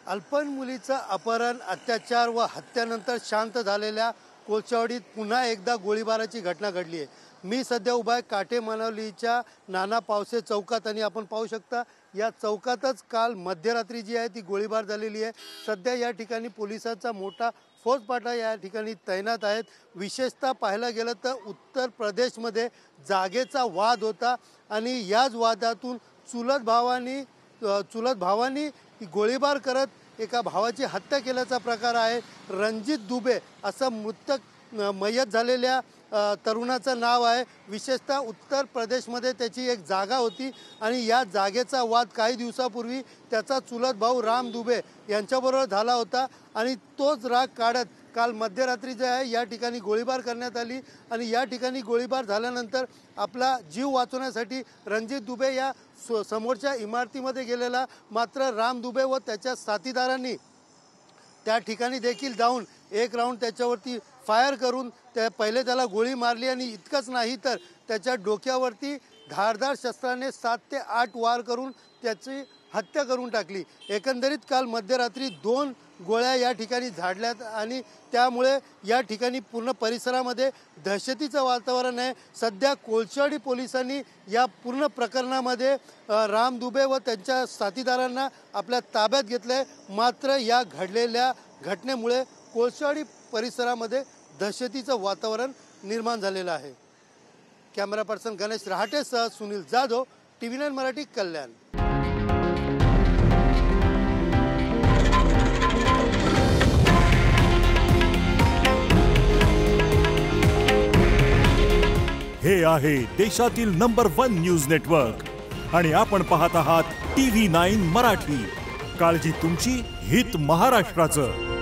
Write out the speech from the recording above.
अल्पवयीन मुलीचं अपहरण, अत्याचार व हत्येनंतर शांत झालेल्या कोळशावाडीत पुन्हा एकदा गोळीबाराची घटना घडली आहे। मी सध्या उभा आहे काटेमानवलीच्या नाना पावसे चौकात आणि आपण पाहू शकता या चौकातच काल मध्यरात्री जी आहे ती गोळीबार झालेली आहे। सध्या या ठिकाणी पोलिसांचा मोठा फौजफाटा या ठिकाणी तैनात आहेत। विशेषतः पाहायला गेलं तर उत्तर प्रदेशमध्ये जागेचा वाद होता आणि याच वादातून चुलत भावांनी गोळीबार करत एका भावाची हत्या केल्याचा प्रकार आहे। रणजित दुबे असं मयत झालेल्या तरुणाचं नाव आहे। विशेषतः उत्तर प्रदेशमध्ये त्याची एक जागा होती आणि या जागेचा वाद काही दिवसापूर्वी त्याचा चुलत भाऊ राम दुबे यांच्याबरोबर झाला होता आणि तोच राग काढत काल मध्यरात्री जे आहे या ठिकाणी गोळीबार करण्यात आली आणि या ठिकाणी गोळीबार झाल्यानंतर आपला जीव वाचवण्यासाठी रणजित दुबे या समोरच्या इमारतीमध्ये गेलेला, मात्र राम दुबे व त्याच्या साथीदारांनी त्या ठिकाणी देखील जाऊन एक राऊंड त्याच्यावरती फायर करून पहिले त्याला गोळी मारली आणि इतकंच नाही तर त्याच्या डोक्यावरती धारदार शस्त्राने 7 ते 8 वार करून त्याची हत्या करून टाकली। एकंदरीत काल मध्यरात्री 2 गोळ्या या ठिकाणी झाडल्यात आणि त्यामुळे या ठिकाणी पूर्ण परिसरामध्ये दहशतीचं वातावरण आहे। सध्या कोळशावाडी पोलिसांनी या पूर्ण प्रकरणामध्ये राम दुबे व त्यांच्या साथीदारांना आपल्या ताब्यात घेतलंय। मात्र या घडलेल्या घटनेमुळे कोळशावाडी परिसरामध्ये दहशतीचं वातावरण निर्माण झालेलं आहे। कॅमेरा पर्सन गणेश रहाटेसह सुनील जाधव, TV9 मराठी, कल्याण। हे आहे देशातील नंबर 1 न्यूज नेटवर्क आणि आपण पाहत आहात TV9 मराठी। काळजी तुमची, हित महाराष्ट्राचं।